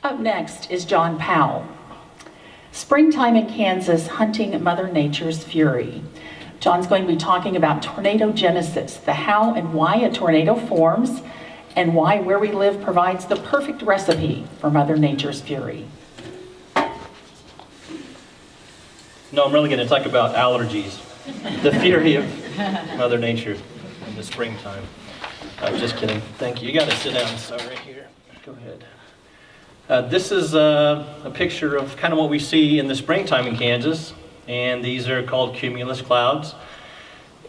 Up next is Jon Powell. Springtime in Kansas, hunting Mother Nature's fury. Jon's going to be talking about tornado genesis, the how and why a tornado forms, and why where we live provides the perfect recipe for Mother Nature's fury. No, I'm really going to talk about allergies, the fury of Mother Nature in the springtime. I'm just kidding. Thank you. You got to sit down. So right here. Go ahead. This is a picture of kind of what we see in the springtime in Kansas, and these are called cumulus clouds.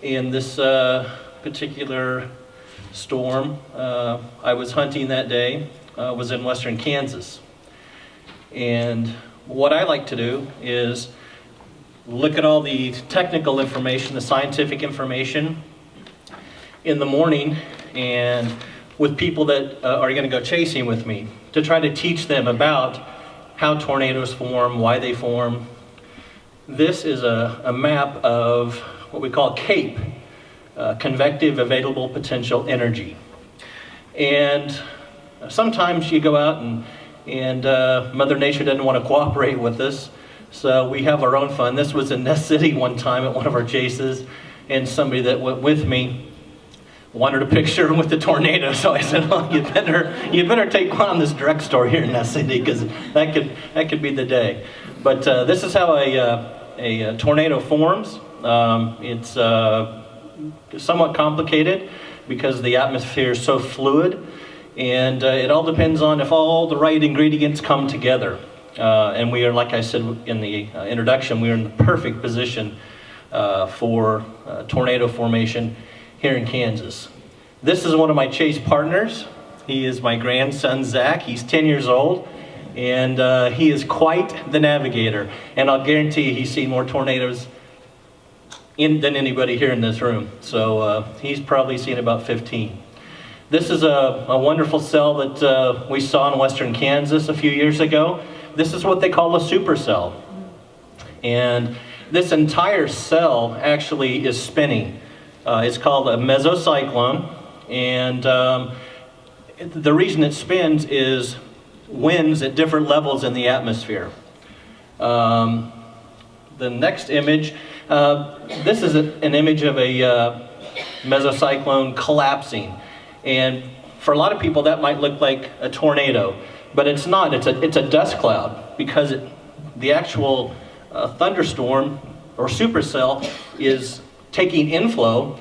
In this particular storm, I was hunting that day, was in western Kansas. And what I like to do is look at all the technical information, the scientific information in the morning, and with people that are going to go chasing with me to try to teach them about how tornadoes form, why they form. This is a map of what we call CAPE, convective available potential energy. And sometimes you go out and Mother Nature doesn't want to cooperate with us, so we have our own fun. This was in Ness City one time at one of our chases, and somebody that went with me wanted a picture with the tornado, so I said, well, you better take one on this direct store here in Ness City, because that could be the day. But this is how a tornado forms. It's somewhat complicated because the atmosphere is so fluid, and it all depends on if all the right ingredients come together. And we are, like I said in the introduction, we are in the perfect position for tornado formation here in Kansas. This is one of my chase partners. He is my grandson, Zach. He's 10 years old, and he is quite the navigator. And I'll guarantee he's seen more tornadoes than anybody here in this room. So he's probably seen about 15. This is a wonderful cell that we saw in western Kansas a few years ago. This is what they call a supercell. And this entire cell actually is spinning. It's called a mesocyclone. And the reason it spins is winds at different levels in the atmosphere. The next image, this is an image of a mesocyclone collapsing. And for a lot of people that might look like a tornado. But it's not. It's a dust cloud, because the actual thunderstorm or supercell is taking inflow,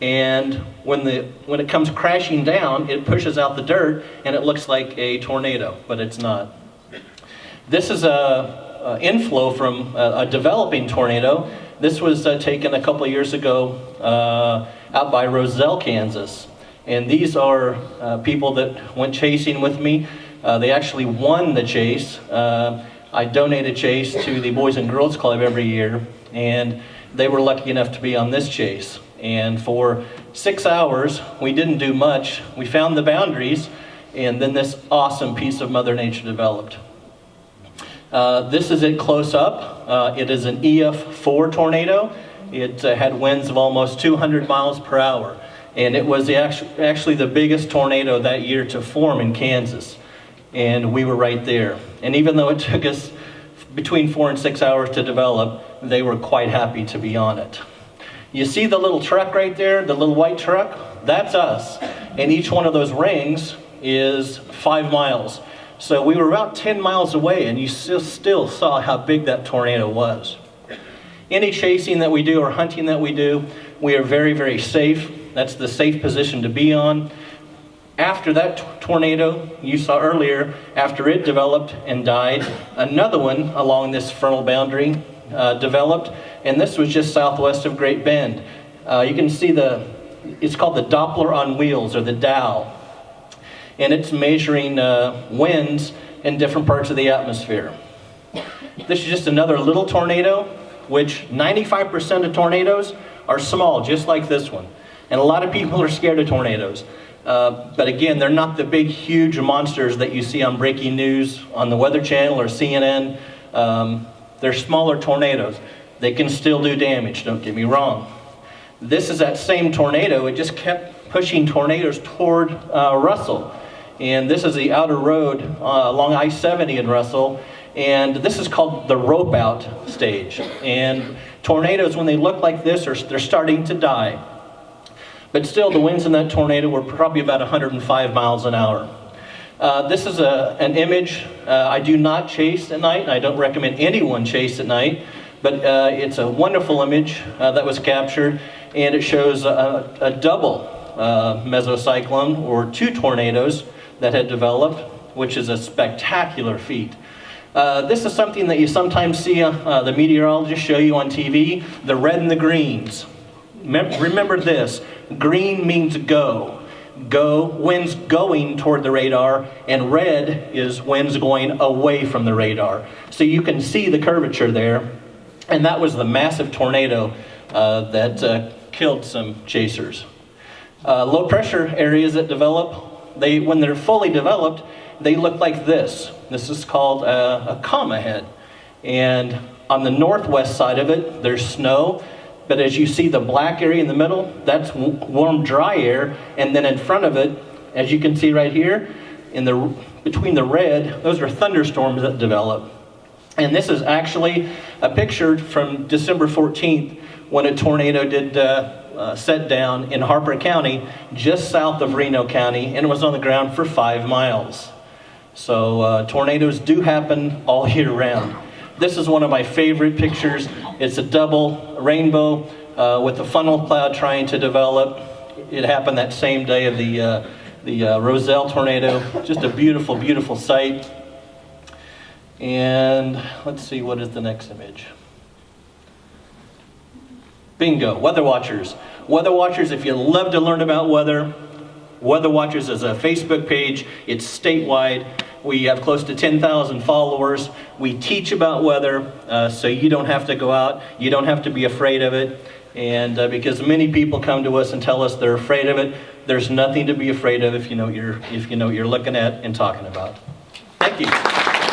and when it comes crashing down, it pushes out the dirt, and it looks like a tornado, but it's not. This is a inflow from a developing tornado. This was taken a couple of years ago out by Roselle, Kansas, and these are people that went chasing with me. They actually won the chase. I donate a chase to the Boys and Girls Club every year, and they were lucky enough to be on this chase. And for 6 hours, we didn't do much. We found the boundaries, and then this awesome piece of Mother Nature developed. This is it close up. It is an EF4 tornado. It had winds of almost 200 miles per hour, and it was actually the biggest tornado that year to form in Kansas. And we were right there. And even though it took us between 4 and 6 hours to develop, they were quite happy to be on it. You see the little truck right there, the little white truck? That's us. And each one of those rings is 5 miles. So we were about 10 miles away, and you still saw how big that tornado was. Any chasing that we do or hunting that we do, we are very, very safe. That's the safe position to be on. After that tornado you saw earlier, after it developed and died, another one along this frontal boundary developed, and this was just southwest of Great Bend. You can see it's called the Doppler on wheels, or the Dow, and it's measuring winds in different parts of the atmosphere. This is just another little tornado, which 95% of tornadoes are small, just like this one. And a lot of people are scared of tornadoes. But again, they're not the big, huge monsters that you see on breaking news on the Weather Channel or CNN. They're smaller tornadoes. They can still do damage, don't get me wrong. This is that same tornado. It just kept pushing tornadoes toward Russell. And this is the outer road along I-70 in Russell. And this is called the rope out stage. And tornadoes, when they look like this, they're starting to die. But still, the winds in that tornado were probably about 105 miles an hour. This is an image. I do not chase at night, and I don't recommend anyone chase at night. But it's a wonderful image that was captured, and it shows a double mesocyclone, or 2 tornadoes that had developed, which is a spectacular feat. This is something that you sometimes see the meteorologists show you on TV, the red and the greens. Remember this, green means go. Go, winds going toward the radar, and red is winds going away from the radar. So you can see the curvature there, and that was the massive tornado that killed some chasers. Low pressure areas that develop, when they're fully developed, they look like this. This is called a comma head. And on the northwest side of it, there's snow. But as you see the black area in the middle, that's warm, dry air. And then in front of it, as you can see right here, between the red, those are thunderstorms that develop. And this is actually a picture from December 14th when a tornado did set down in Harper County, just south of Reno County, and it was on the ground for 5 miles. So tornadoes do happen all year round. This is one of my favorite pictures. It's a double rainbow with a funnel cloud trying to develop. It happened that same day of the Roselle tornado. Just a beautiful, beautiful sight. And let's see, what is the next image? Bingo, Weather Watchers. Weather Watchers, if you love to learn about weather, Weather Watchers is a Facebook page. It's statewide. We have close to 10,000 followers. We teach about weather, so you don't have to go out. You don't have to be afraid of it. And because many people come to us and tell us they're afraid of it, there's nothing to be afraid of if you know what you're looking at and talking about. Thank you.